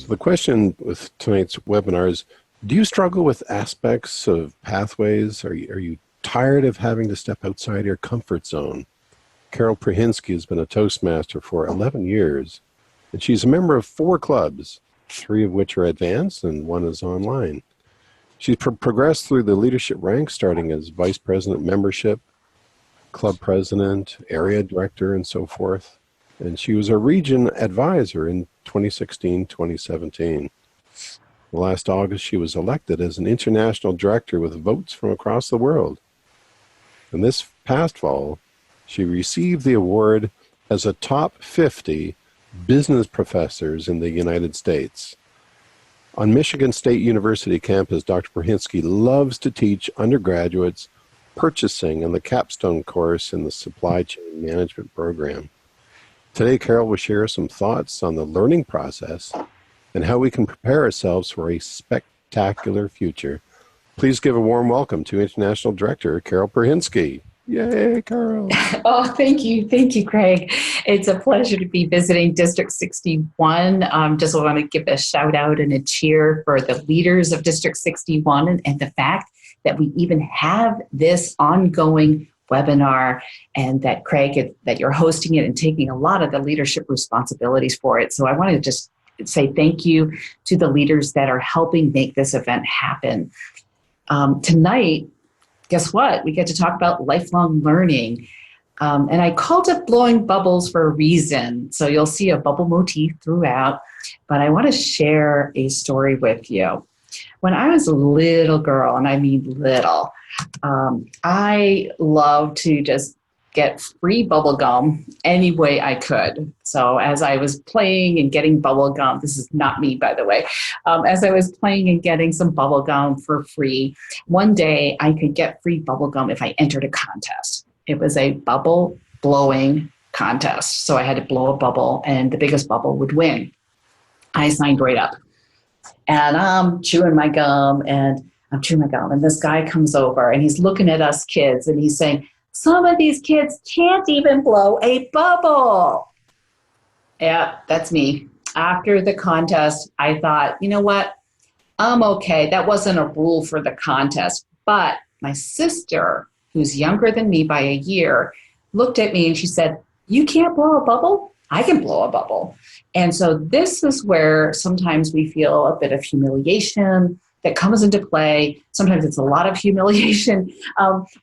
So the question with tonight's webinar is, do you struggle with aspects of pathways? Are you tired of having to step outside your comfort zone? Carol Prahinski has been a Toastmaster for 11 years, and she's a member of 4 clubs, 3 of which are advanced and 1 is online. She's progressed through the leadership ranks, starting as Vice President membership, Club President, Area Director, and so forth. And she was a region advisor in 2016-2017. Last August, she was elected as an international director with votes from across the world. And this past fall, she received the award as a top 50 business professors in the United States. On Michigan State University campus, Dr. Prahinski loves to teach undergraduates purchasing and the capstone course in the supply chain management program. Today, Carol will share some thoughts on the learning process and how we can prepare ourselves for a spectacular future. Please give a warm welcome to International Director Carol Prahinski. Yay, Carol. Oh, thank you. Thank you, Craig. It's a pleasure to be visiting District 61. Just want to give a shout out and a cheer for the leaders of District 61 and the fact that we even have this ongoing webinar, and that Craig, that you're hosting it and taking a lot of the leadership responsibilities for it. So I want to just say thank you to the leaders that are helping make this event happen. Tonight, guess what? We get to talk about lifelong learning. And I called it Blowing Bubbles for a reason. So you'll see a bubble motif throughout, but I want to share a story with you. When I was a little girl, and I mean little, I loved to just get free bubble gum any way I could. So as I was playing and getting bubble gum, this is not me, by the way, as I was playing and getting some bubble gum for free, one day I could get free bubble gum if I entered a contest. It was a bubble blowing contest. So I had to blow a bubble and the biggest bubble would win. I signed right up. And I'm chewing my gum and this guy comes over and he's looking at us kids and he's saying, some of these kids can't even blow a bubble. Yeah, that's me. After the contest, I thought, you know what? I'm okay. That wasn't a rule for the contest. But my sister, who's younger than me by a year, looked at me and she said, you can't blow a bubble? I can blow a bubble. And so this is where sometimes we feel a bit of humiliation that comes into play. Sometimes it's a lot of humiliation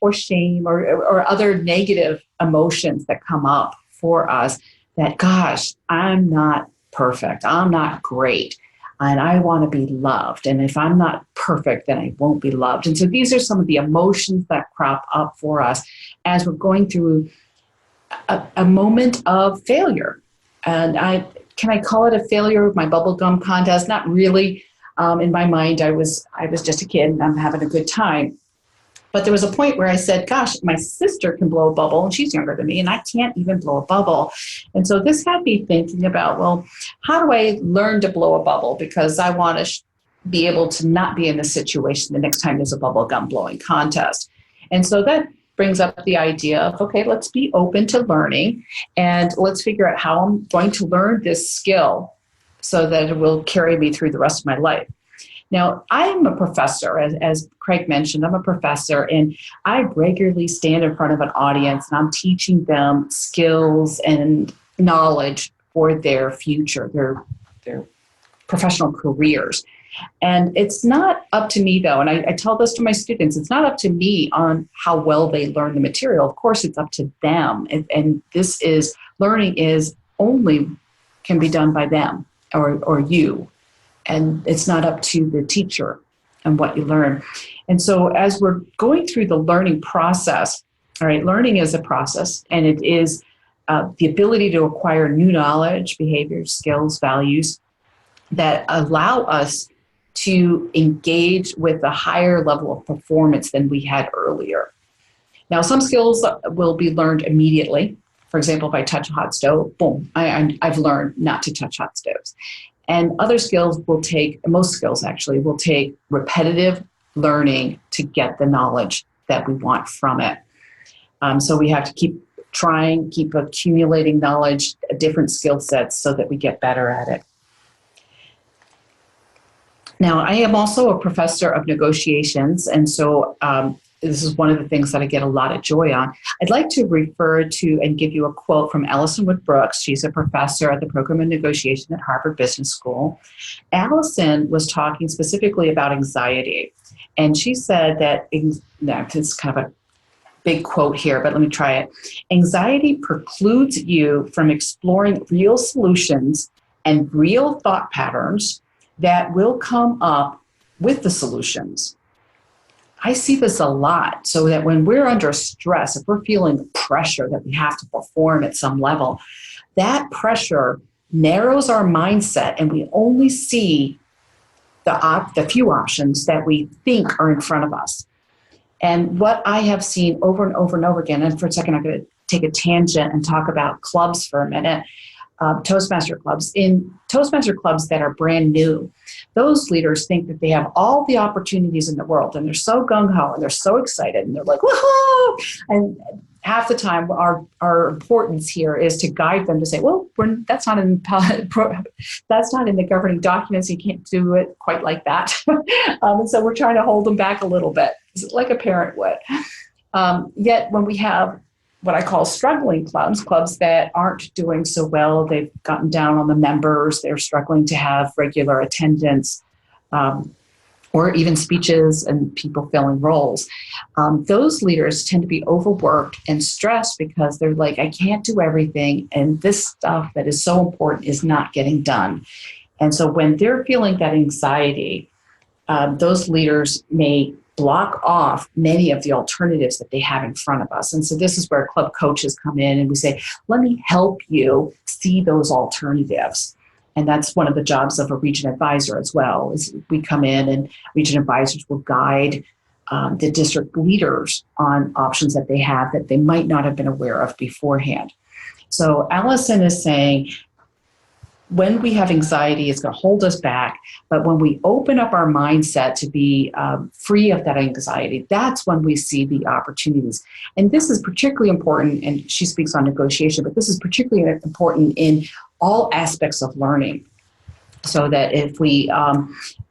or shame or other negative emotions that come up for us that, gosh, I'm not perfect. I'm not great. And I want to be loved. And if I'm not perfect, then I won't be loved. And so these are some of the emotions that crop up for us as we're going through a moment of failure. And can I call it a failure of my bubblegum contest? Not really. In my mind, I was just a kid and I'm having a good time. But there was a point where I said, gosh, my sister can blow a bubble and she's younger than me and I can't even blow a bubble. And so this had me thinking about, well, how do I learn to blow a bubble? Because I want to be able to not be in this situation the next time there's a bubble gum blowing contest. And so that brings up the idea of, okay, let's be open to learning and let's figure out how I'm going to learn this skill so that it will carry me through the rest of my life. Now, I'm a professor, as Craig mentioned, I'm a professor, and I regularly stand in front of an audience and I'm teaching them skills and knowledge for their future, their professional careers. And it's not up to me, though, and I tell this to my students, it's not up to me on how well they learn the material. Of course, it's up to them. And this is, learning is only can be done by them or you. And it's not up to the teacher and what you learn. And so as we're going through the learning process, all right, learning is a process, and it is the ability to acquire new knowledge, behaviors, skills, values that allow us to engage with a higher level of performance than we had earlier. Now, some skills will be learned immediately. For example, if I touch a hot stove, boom, I've learned not to touch hot stoves. And other skills will take, most skills actually, will take repetitive learning to get the knowledge that we want from it. So we have to keep trying, keep accumulating knowledge, different skill sets so that we get better at it. Now, I am also a professor of negotiations, and so this is one of the things that I get a lot of joy on. I'd like to refer to and give you a quote from Allison Brooks. She's a professor at the program of negotiation at Harvard Business School. Allison was talking specifically about anxiety, and she said that, it's kind of a big quote here, but let me try it. Anxiety precludes you from exploring real solutions and real thought patterns that will come up with the solutions. I see this a lot, so that when we're under stress, if we're feeling pressure that we have to perform at some level, that pressure narrows our mindset and we only see the few options that we think are in front of us. And what I have seen over and over and over again, and for a second I'm going to take a tangent and talk about clubs for a minute, Toastmaster clubs. In Toastmaster clubs that are brand new, those leaders think that they have all the opportunities in the world, and they're so gung-ho and they're so excited and they're like, woohoo! And half the time our importance here is to guide them to say, well, that's not in the governing documents. You can't do it quite like that. And so we're trying to hold them back a little bit, like a parent would. Yet when we have what I call struggling clubs that aren't doing so well, they've gotten down on the members, they're struggling to have regular attendance, or even speeches and people filling roles. Those leaders tend to be overworked and stressed because they're like, I can't do everything, and this stuff that is so important is not getting done. And so when they're feeling that anxiety, those leaders may block off many of the alternatives that they have in front of us. And so this is where club coaches come in and we say, let me help you see those alternatives. And that's one of the jobs of a region advisor as well, is we come in and region advisors will guide the district leaders on options that they have that they might not have been aware of beforehand. So Allison is saying, when we have anxiety, it's going to hold us back. But when we open up our mindset to be free of that anxiety, that's when we see the opportunities. And this is particularly important, and she speaks on negotiation, but this is particularly important in all aspects of learning. So that if we're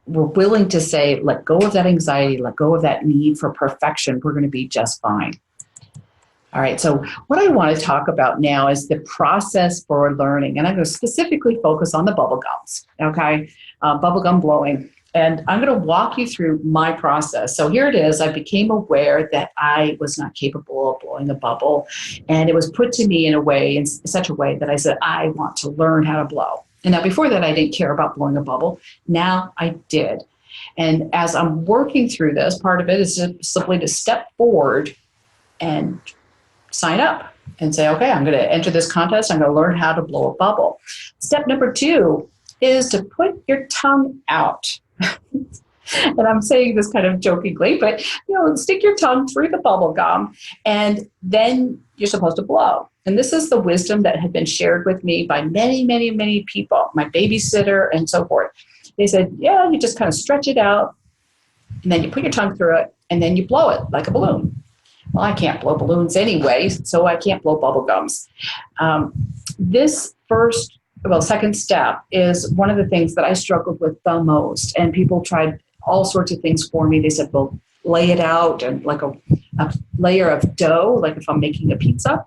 willing to say, let go of that anxiety, let go of that need for perfection, we're going to be just fine. All right, so what I want to talk about now is the process for learning. And I'm going to specifically focus on the bubble gums, okay? Bubble gum blowing. And I'm going to walk you through my process. So here it is. I became aware that I was not capable of blowing a bubble. And it was put to me in such a way that I said, I want to learn how to blow. And now before that, I didn't care about blowing a bubble. Now I did. And as I'm working through this, part of it is simply to step forward and sign up and say, okay, I'm going to enter this contest. I'm going to learn how to blow a bubble. Step number 2 is to put your tongue out. And I'm saying this kind of jokingly, but stick your tongue through the bubble gum, and then you're supposed to blow. And this is the wisdom that had been shared with me by many, many, many people, my babysitter and so forth. They said, yeah, you just kind of stretch it out, and then you put your tongue through it, and then you blow it like a balloon. Well, I can't blow balloons anyway, so I can't blow bubble gums. Second step is one of the things that I struggled with the most, and people tried all sorts of things for me. They said, well, lay it out and like a layer of dough, like if I'm making a pizza,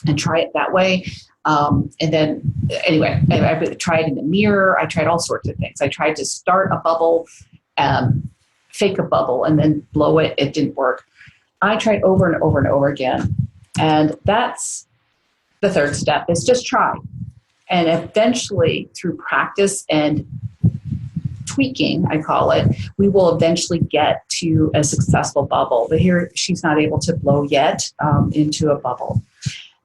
and try it that way. And then, anyway, I tried in the mirror. I tried all sorts of things. I tried to start a bubble, fake a bubble, and then blow it. It didn't work. I tried over and over and over again. And that's the third step, is just try. And eventually, through practice and tweaking, I call it, we will eventually get to a successful bubble. But here, she's not able to blow yet into a bubble.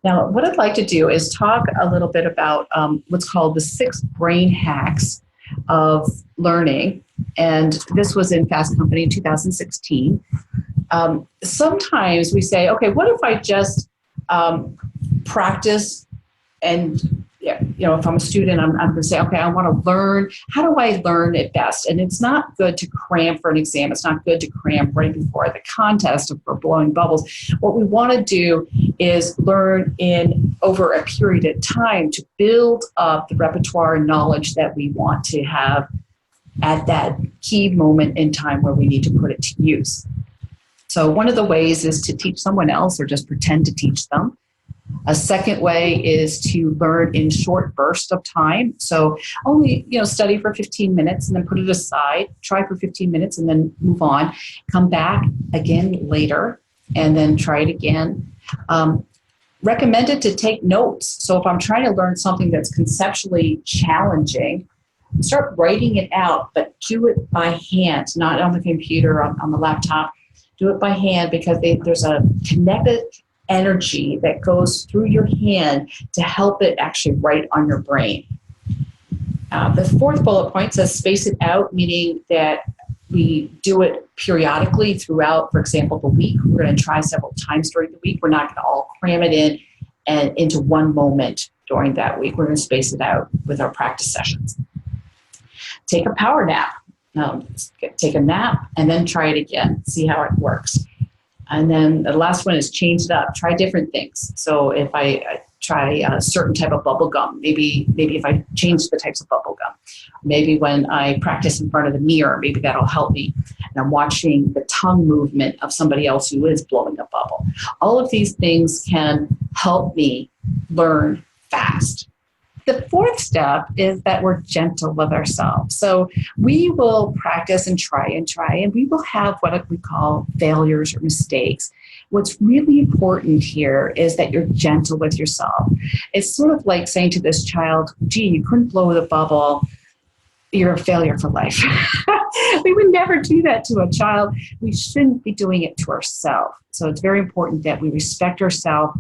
Now, what I'd like to do is talk a little bit about what's called the 6 brain hacks of learning. And this was in Fast Company in 2016. Sometimes we say, okay, what if I just practice and, if I'm a student, I'm going to say, okay, I want to learn. How do I learn it best? And it's not good to cram for an exam. It's not good to cram right before the contest for blowing bubbles. What we want to do is learn over a period of time to build up the repertoire and knowledge that we want to have at that key moment in time where we need to put it to use. So one of the ways is to teach someone else or just pretend to teach them. A second way is to learn in short bursts of time. So only, study for 15 minutes and then put it aside, try for 15 minutes and then move on, come back again later and then try it again. Recommended to take notes. So if I'm trying to learn something that's conceptually challenging, start writing it out, but do it by hand, not on the computer, on the laptop. Do it by hand because there's a kinetic energy that goes through your hand to help it actually write on your brain. The fourth bullet point says space it out, meaning that we do it periodically throughout, for example, the week. We're going to try several times during the week. We're not going to all cram it in and into one moment during that week. We're going to space it out with our practice sessions. Take a power nap. Take a nap and then try it again. See how it works. And then the last one is change it up. Try different things. So if I try a certain type of bubble gum, maybe if I change the types of bubble gum, maybe when I practice in front of the mirror, maybe that'll help me. And I'm watching the tongue movement of somebody else who is blowing a bubble. All of these things can help me learn fast. The fourth step is that we're gentle with ourselves. So we will practice and try, and we will have what we call failures or mistakes. What's really important here is that you're gentle with yourself. It's sort of like saying to this child, gee, you couldn't blow the bubble. You're a failure for life. We would never do that to a child. We shouldn't be doing it to ourselves. So it's very important that we respect ourselves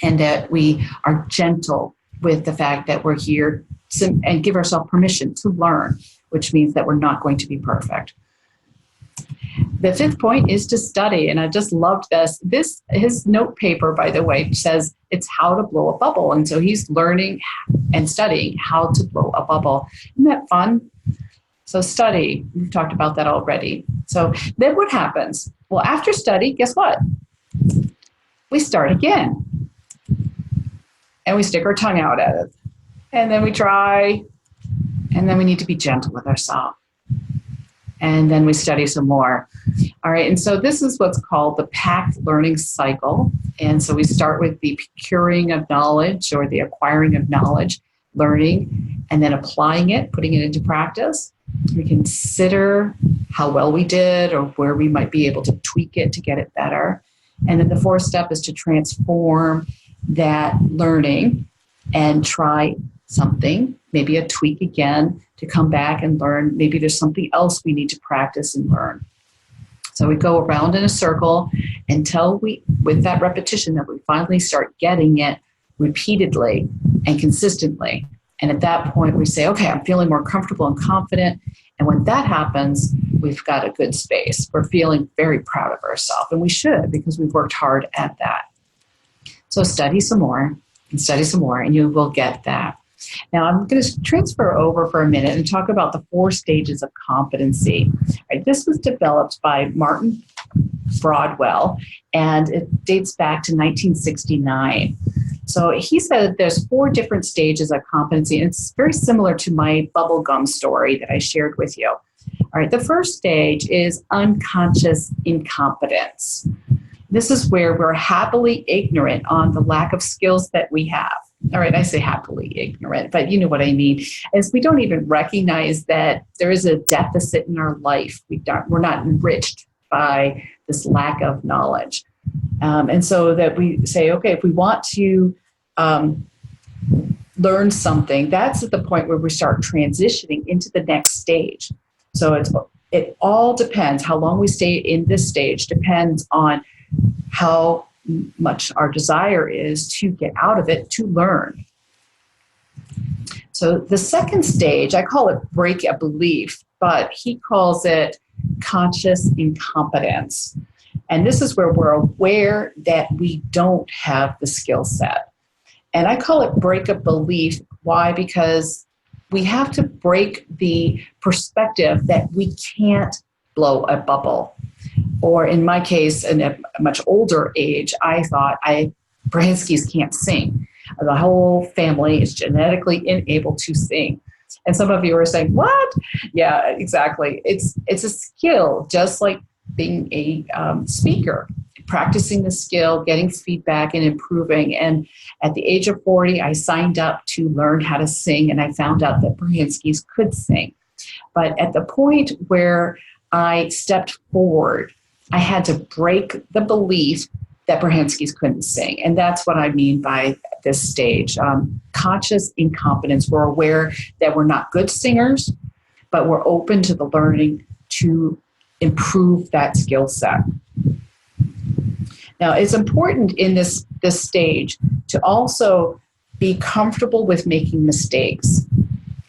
and that we are gentle with the fact that we're here and give ourselves permission to learn, which means that we're not going to be perfect. The fifth point is to study, and I just loved this. His note paper, by the way, says it's how to blow a bubble, and so he's learning and studying how to blow a bubble. Isn't that fun? So study, we've talked about that already. So then what happens? Well, after study, guess what? We start again. And we stick our tongue out at it. And then we try, and then we need to be gentle with ourselves. And then we study some more. All right, and so this is what's called the packed learning cycle. And so we start with the procuring of knowledge or the acquiring of knowledge, learning, and then applying it, putting it into practice. We consider how well we did or where we might be able to tweak it to get it better. And then the fourth step is to transform that learning and try something, maybe a tweak again to come back and learn. Maybe there's something else we need to practice and learn. So we go around in a circle until with that repetition, that we finally start getting it repeatedly and consistently. And at that point, we say, okay, I'm feeling more comfortable and confident. And when that happens, we've got a good space. We're feeling very proud of ourselves. And we should, because we've worked hard at that. So study some more, and you will get that. Now, I'm going to transfer over for a minute and talk about the 4 stages of competency. Right, this was developed by Martin Broadwell, and it dates back to 1969. So he said that there's 4 different stages of competency, and it's very similar to my bubblegum story that I shared with you. All right, the first stage is unconscious incompetence. This is where we're happily ignorant on the lack of skills that we have. All right, I say happily ignorant, but you know what I mean. Is we don't even recognize that there is a deficit in our life. We're not enriched by this lack of knowledge. And so that we say, okay, if we want to learn something, that's at the point where we start transitioning into the next stage. So it all depends. How long we stay in this stage depends on how much our desire is to get out of it, to learn. So the second stage, I call it break a belief, but he calls it conscious incompetence. And this is where we're aware that we don't have the skill set. And I call it break a belief. Why? Because we have to break the perspective that we can't blow a bubble. Or in my case, in a much older age, I thought Prahinskis can't sing. The whole family is genetically unable to sing. And some of you are saying, what? Yeah, exactly. It's a skill, just like being a speaker, practicing the skill, getting feedback and improving. And at the age of 40, I signed up to learn how to sing, and I found out that Prahinskis could sing. But at the point where I stepped forward, I had to break the belief that Prahinskis couldn't sing. And that's what I mean by this stage. Conscious incompetence. We're aware that we're not good singers, but we're open to the learning to improve that skill set. Now, it's important in this stage to also be comfortable with making mistakes.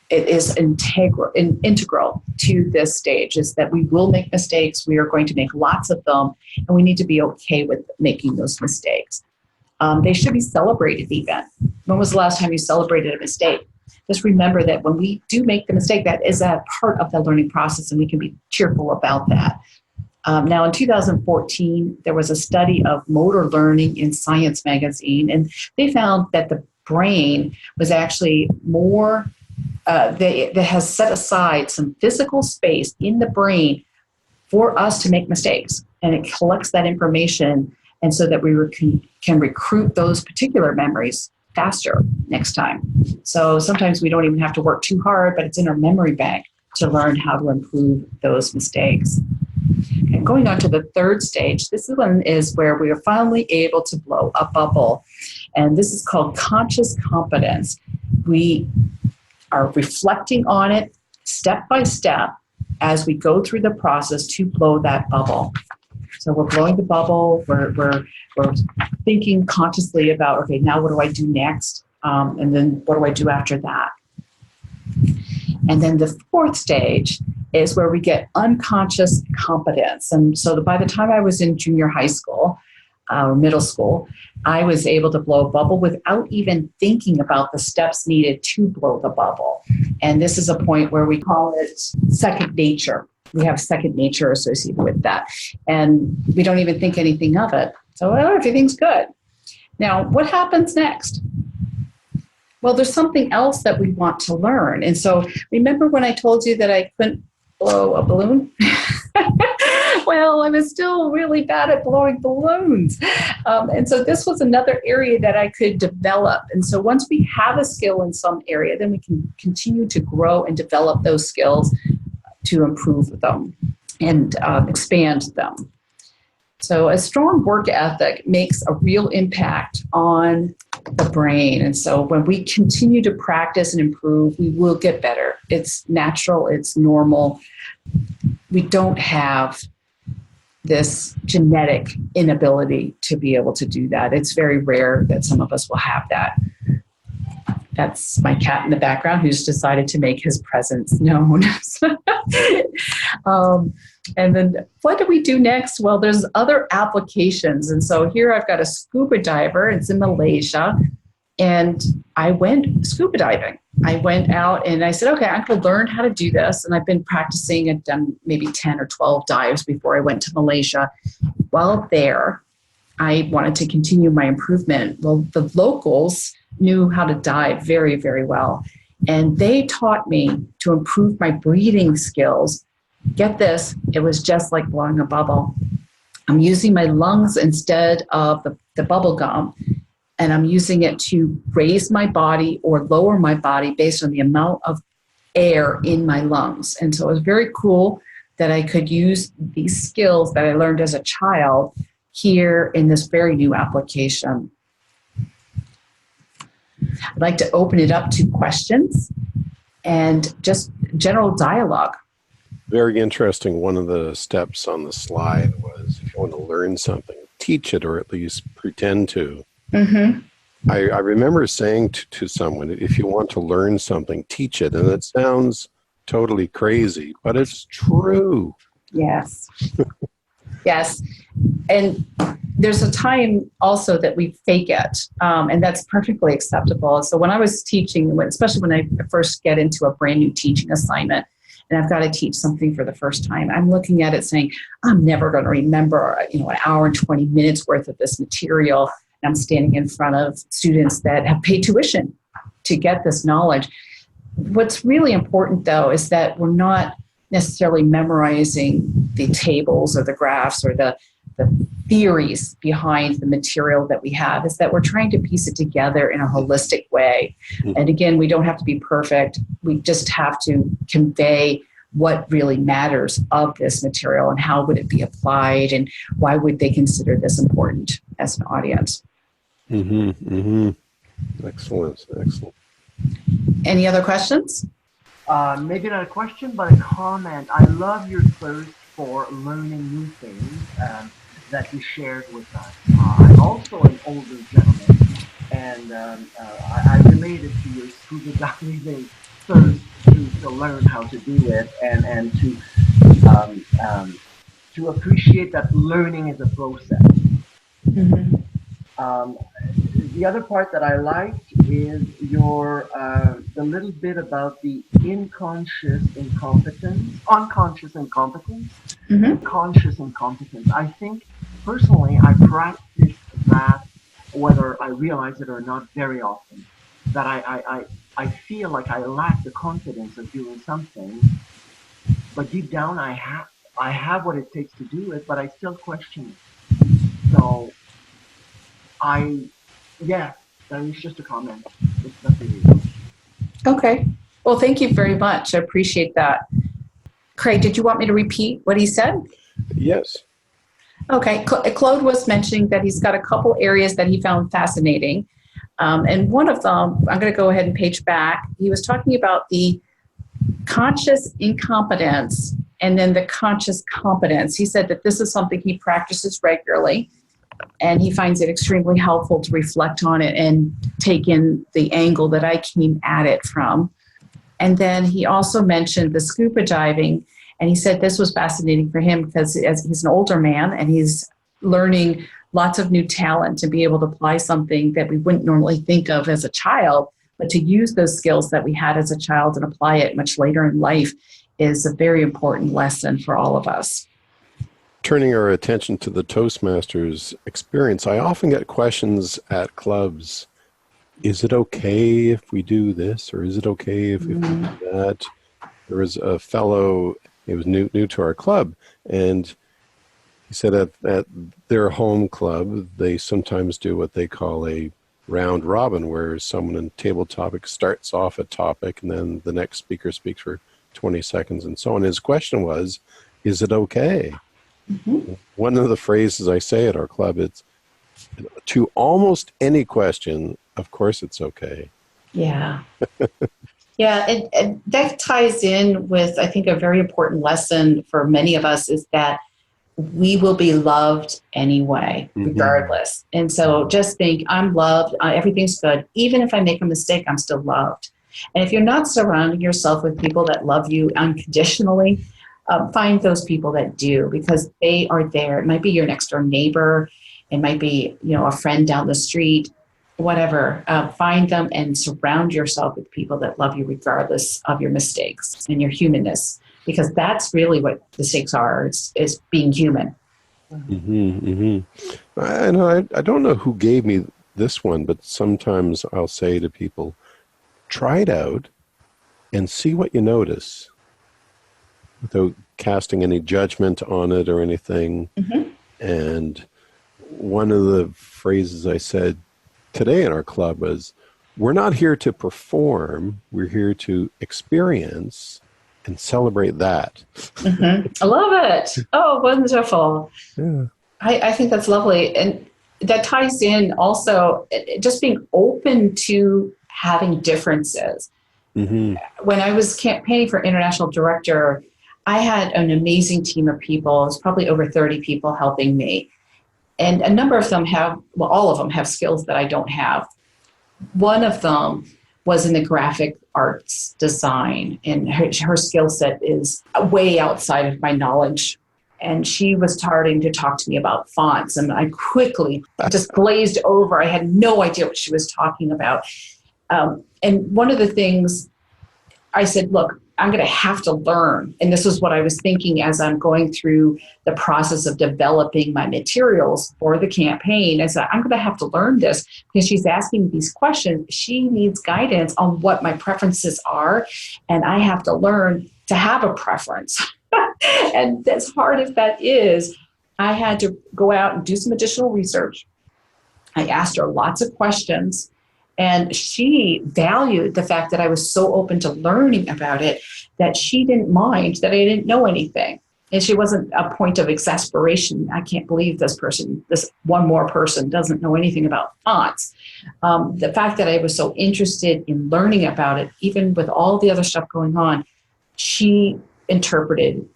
It is integral to this stage, is that we will make mistakes. We are going to make lots of them, and we need to be okay with making those mistakes. They should be celebrated even. When was the last time you celebrated a mistake? Just remember that when we do make the mistake, that is a part of the learning process, and we can be cheerful about that. Now, in 2014, there was a study of motor learning in Science magazine, and they found that the brain was actually more that has set aside some physical space in the brain for us to make mistakes. And it collects that information, and so that we can recruit those particular memories faster next time. So sometimes we don't even have to work too hard, but it's in our memory bank to learn how to improve those mistakes. And going on to the third stage, this one is where we are finally able to blow a bubble. And this is called conscious competence. We are reflecting on it step by step as we go through the process to blow that bubble. So we're blowing the bubble, we're thinking consciously about, okay, now what do I do next? And then what do I do after that? And then the fourth stage is where we get unconscious competence. And so by the time I was in junior high school, or middle school, I was able to blow a bubble without even thinking about the steps needed to blow the bubble. And this is a point where we call it second nature. We have second nature associated with that. And we don't even think anything of it. So everything's good. Now, what happens next? Well, there's something else that we want to learn. And so remember when I told you that I couldn't blow a balloon? Well, I was still really bad at blowing balloons. And so this was another area that I could develop. And so once we have a skill in some area, then we can continue to grow and develop those skills to improve them and expand them. So a strong work ethic makes a real impact on the brain. And so when we continue to practice and improve, we will get better. It's natural, it's normal. We don't have this genetic inability to be able to do that. It's very rare that some of us will have that. That's my cat in the background who's decided to make his presence known. And then what do we do next? Well, there's other applications. And so here I've got a scuba diver. It's in Malaysia. And I went scuba diving. I went out and I said, okay, I'm going to learn how to do this. And I've been practicing. I've done maybe 10 or 12 dives before I went to Malaysia. While there, I wanted to continue my improvement. Well, the locals knew how to dive very, very well. And they taught me to improve my breathing skills. Get this, it was just like blowing a bubble. I'm using my lungs instead of the bubble gum. And I'm using it to raise my body or lower my body based on the amount of air in my lungs. And so it was very cool that I could use these skills that I learned as a child here in this very new application. I'd like to open it up to questions and just general dialogue. Very interesting. One of the steps on the slide was if you want to learn something, teach it or at least pretend to. Mm-hmm. I remember saying to someone, if you want to learn something, teach it. And it sounds totally crazy, but it's true. Yes. Yes. And there's a time also that we fake it, and that's perfectly acceptable. So when I was teaching, especially when I first get into a brand new teaching assignment, and I've got to teach something for the first time, I'm looking at it saying, I'm never going to remember, an hour and 20 minutes worth of this material. And I'm standing in front of students that have paid tuition to get this knowledge. What's really important, though, is that we're not necessarily memorizing the tables or the graphs or the theories behind the material that we have, is that we're trying to piece it together in a holistic way. And again, we don't have to be perfect. We just have to convey what really matters of this material and how would it be applied and why would they consider this important as an audience. Excellent. Any other questions? Maybe not a question, but a comment. I love your thirst for learning new things that you shared with us. I'm also an older gentleman, and I related to your scuba diving thirst to learn how to do it and to appreciate that learning is a process. The other part that I liked is your the little bit about the unconscious incompetence, conscious incompetence. I think personally, I practice that whether I realize it or not very often. That I feel like I lack the confidence of doing something, but deep down I have what it takes to do it, but I still question it. So that was just a comment. It's nothing really. Okay. Well, thank you very much. I appreciate that. Craig, did you want me to repeat what he said? Yes. Okay. Claude was mentioning that he's got a couple areas that he found fascinating. And one of them, I'm going to go ahead and page back. He was talking about the conscious incompetence and then the conscious competence. He said that this is something he practices regularly, and he finds it extremely helpful to reflect on it and take in the angle that I came at it from. And then he also mentioned the scuba diving, and he said this was fascinating for him because as he's an older man and he's learning lots of new talent to be able to apply something that we wouldn't normally think of as a child, but to use those skills that we had as a child and apply it much later in life is a very important lesson for all of us. Turning our attention to the Toastmasters experience, I often get questions at clubs. Is it okay if we do this, or is it okay if we do that? There was a fellow, he was new to our club, and he said at their home club, they sometimes do what they call a round robin, where someone in table topic starts off a topic, and then the next speaker speaks for 20 seconds and so on. His question was, is it okay? One of the phrases I say at our club, it's to almost any question, of course it's okay. Yeah. Yeah, and that ties in with, I think, a very important lesson for many of us is that we will be loved anyway, regardless. And so just think, I'm loved, everything's good. Even if I make a mistake, I'm still loved. And if you're not surrounding yourself with people that love you unconditionally, find those people that do, because they are there. It might be your next door neighbor. It might be, a friend down the street, whatever. Find them and surround yourself with people that love you regardless of your mistakes and your humanness, because that's really what the stakes are, is being human. And I don't know who gave me this one, but sometimes I'll say to people, try it out and see what you notice, without casting any judgment on it or anything. And one of the phrases I said today in our club was, we're not here to perform, we're here to experience and celebrate that. I love it. Oh, wonderful. Yeah. I think that's lovely. And that ties in also just being open to having differences. When I was campaigning for international director, I had an amazing team of people. It was probably over 30 people helping me. And a number of them all of them have skills that I don't have. One of them was in the graphic arts design, and her skill set is way outside of my knowledge. And she was starting to talk to me about fonts, and I quickly just glazed over. I had no idea what she was talking about. And one of the things I said, look, I'm going to have to learn. And this was what I was thinking as I'm going through the process of developing my materials for the campaign. I said, I'm going to have to learn this because she's asking these questions. She needs guidance on what my preferences are. And I have to learn to have a preference. And as hard as that is, I had to go out and do some additional research. I asked her lots of questions. And she valued the fact that I was so open to learning about it that she didn't mind that I didn't know anything. And she wasn't a point of exasperation. I can't believe this one more person doesn't know anything about fonts. The fact that I was so interested in learning about it, even with all the other stuff going on, she interpreted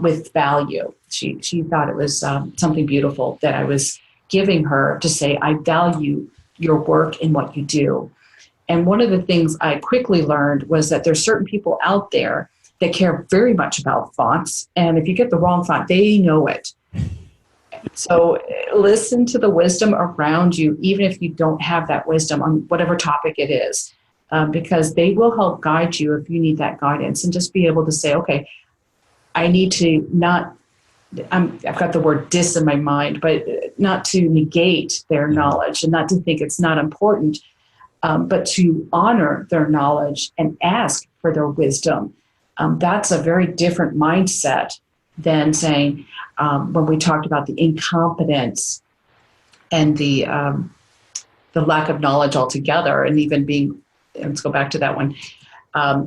with value. She thought it was something beautiful that I was giving her to say, I value your work and what you do. And one of the things I quickly learned was that there's certain people out there that care very much about fonts. And if you get the wrong font, they know it. So listen to the wisdom around you, even if you don't have that wisdom on whatever topic it is, because they will help guide you if you need that guidance, and just be able to say, okay, I need to I've got the word dis in my mind, but not to negate their knowledge and not to think it's not important, but to honor their knowledge and ask for their wisdom. That's a very different mindset than saying, when we talked about the incompetence and the lack of knowledge altogether, and even being, let's go back to that one,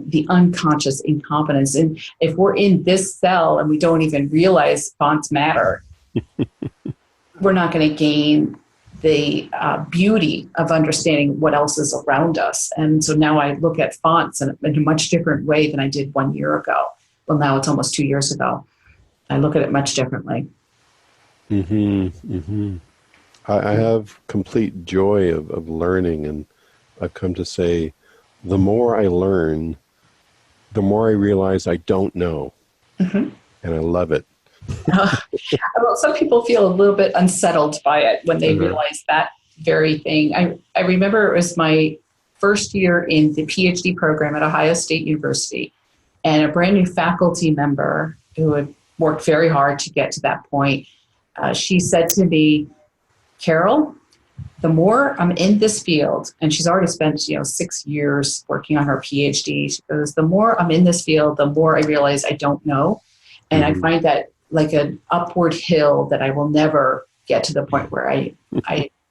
the unconscious incompetence. And if we're in this cell and we don't even realize fonts matter, we're not going to gain the beauty of understanding what else is around us. And so now I look at fonts in a much different way than I did 1 year ago. Well, now it's almost 2 years ago. I look at it much differently. I have complete joy of learning, and I've come to say, the more I learn, the more I realize I don't know. And I love it. Well, some people feel a little bit unsettled by it when they realize that very thing. I remember it was my first year in the PhD program at Ohio State University, and a brand new faculty member who had worked very hard to get to that point, she said to me, Carol, the more I'm in this field, and she's already spent 6 years working on her PhD, she goes, the more I'm in this field, the more I realize I don't know. And I find that like an upward hill that I will never get to the point where I'm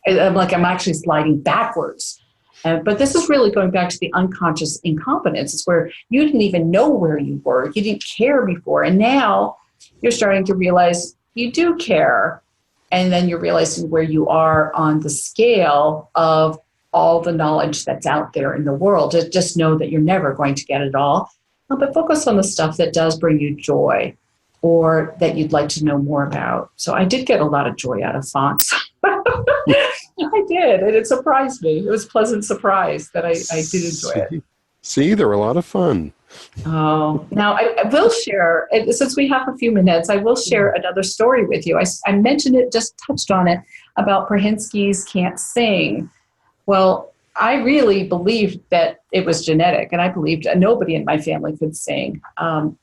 like I'm actually sliding backwards. But this is really going back to the unconscious incompetence. It's where you didn't even know where you were. You didn't care before. And now you're starting to realize you do care. And then you're realizing where you are on the scale of all the knowledge that's out there in the world. Just know that you're never going to get it all. But focus on the stuff that does bring you joy or that you'd like to know more about. So I did get a lot of joy out of fonts. I did, and it surprised me. It was a pleasant surprise that I did enjoy it. See, they were a lot of fun. Oh, now I will share, since we have a few minutes, I will share another story with you. I mentioned it, just touched on it, about Prahinski's Can't Sing. Well, I really believed that it was genetic, and I believed nobody in my family could sing.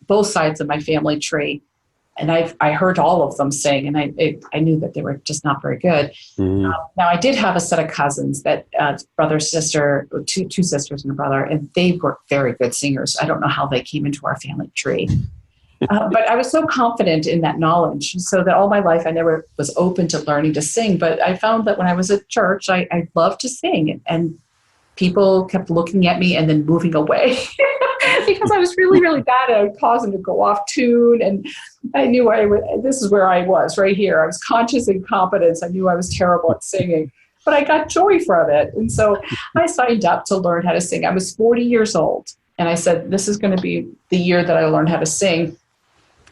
Both sides of my family tree. And I heard all of them sing, and I knew that they were just not very good. Now, I did have a set of cousins that brother, sister, two sisters and a brother, and they were very good singers. I don't know how they came into our family tree. But I was so confident in that knowledge, so that all my life I never was open to learning to sing. But I found that when I was at church, I loved to sing, and people kept looking at me and then moving away. Because I was really, really bad at causing to go off tune. And I knew this is where I was, right here. I was conscious incompetence. I knew I was terrible at singing, but I got joy from it. And so I signed up to learn how to sing. I was 40 years old. And I said, this is going to be the year that I learn how to sing.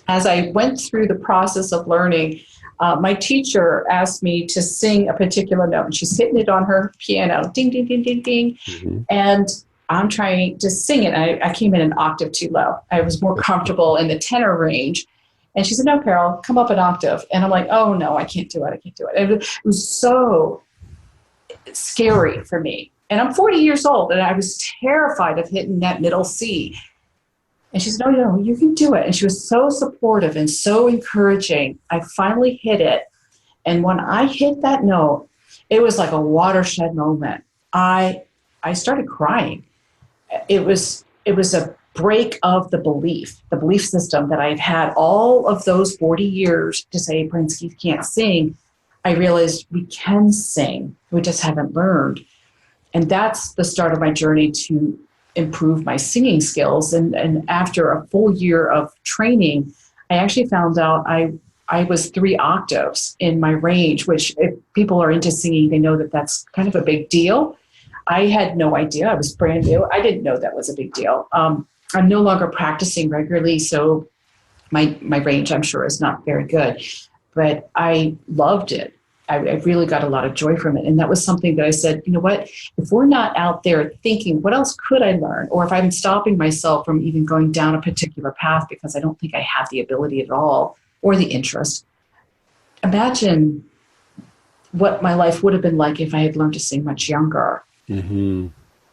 As I went through the process of learning, my teacher asked me to sing a particular note. And she's hitting it on her piano, ding, ding, ding, ding, ding. And I'm trying to sing it. I came in an octave too low. I was more comfortable in the tenor range. And she said, no, Carol, come up an octave. And I'm like, oh, no, I can't do it. I can't do it. It was so scary for me. And I'm 40 years old, and I was terrified of hitting that middle C. And she said, oh, no, you can do it. And she was so supportive and so encouraging. I finally hit it. And when I hit that note, it was like a watershed moment. I started crying. It was a break of the belief system that I've had all of those 40 years to say, Prahinski can't sing. I realized we can sing. We just haven't learned. And that's the start of my journey to improve my singing skills. And after a full year of training, I actually found out I was 3 octaves in my range, which if people are into singing, they know that that's kind of a big deal. I had no idea. I was brand new. I didn't know that was a big deal. I'm no longer practicing regularly, so my range, I'm sure, is not very good. But I loved it. I really got a lot of joy from it. And that was something that I said, you know what, if we're not out there thinking, what else could I learn? Or if I'm stopping myself from even going down a particular path because I don't think I have the ability at all or the interest, imagine what my life would have been like if I had learned to sing much younger. Mm-hmm.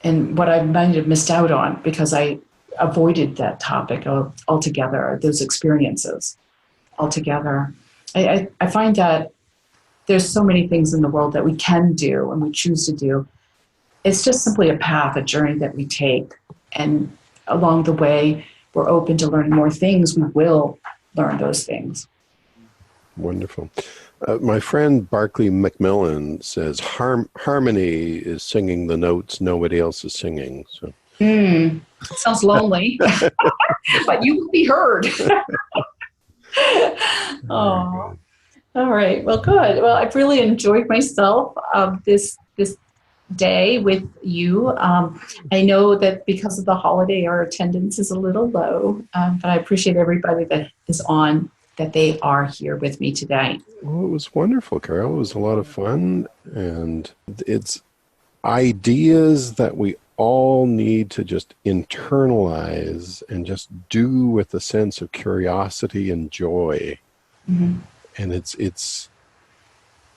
And what I might have missed out on because I avoided that topic altogether, those experiences altogether. I find that there's so many things in the world that we can do and we choose to do. It's just simply a path, a journey that we take. And along the way, we're open to learning more things. We will learn those things. Wonderful. My friend Barclay McMillan says harmony is singing the notes nobody else is singing. So. Sounds lonely, but you will be heard. Oh. All right. Well, good. Well, I've really enjoyed myself this day with you. I know that because of the holiday, our attendance is a little low, but I appreciate everybody that is on, that they are here with me today. Well, it was wonderful, Carol. It was a lot of fun, and it's ideas that we all need to just internalize and just do with a sense of curiosity and joy. Mm-hmm. And it's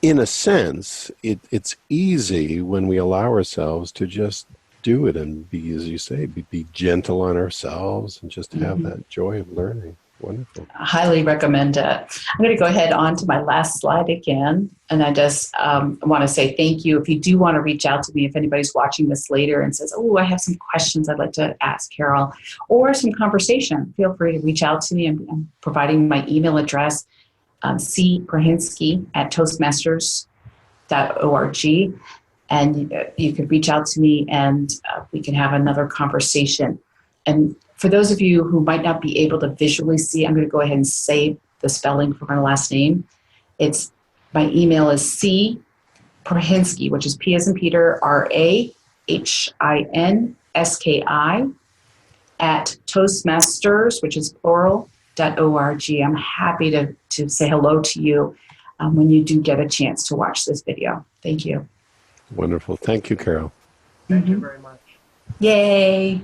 in a sense, it's easy when we allow ourselves to just do it and be, as you say, be gentle on ourselves and just have that joy of learning. Wonderful. I highly recommend it. I'm going to go ahead on to my last slide again. And I just want to say thank you. If you do want to reach out to me, if anybody's watching this later and says, oh, I have some questions I'd like to ask Carol, or some conversation, feel free to reach out to me. I'm providing my email address, cprahinski@toastmasters.org. And you could reach out to me and we can have another conversation. And for those of you who might not be able to visually see, I'm going to go ahead and say the spelling for my last name. My email is cprahinski, which is P as in Peter, RAHINSKI at Toastmasters, which is plural.org. I'm happy to say hello to you when you do get a chance to watch this video. Thank you. Wonderful. Thank you, Carol. Thank you very much. Yay.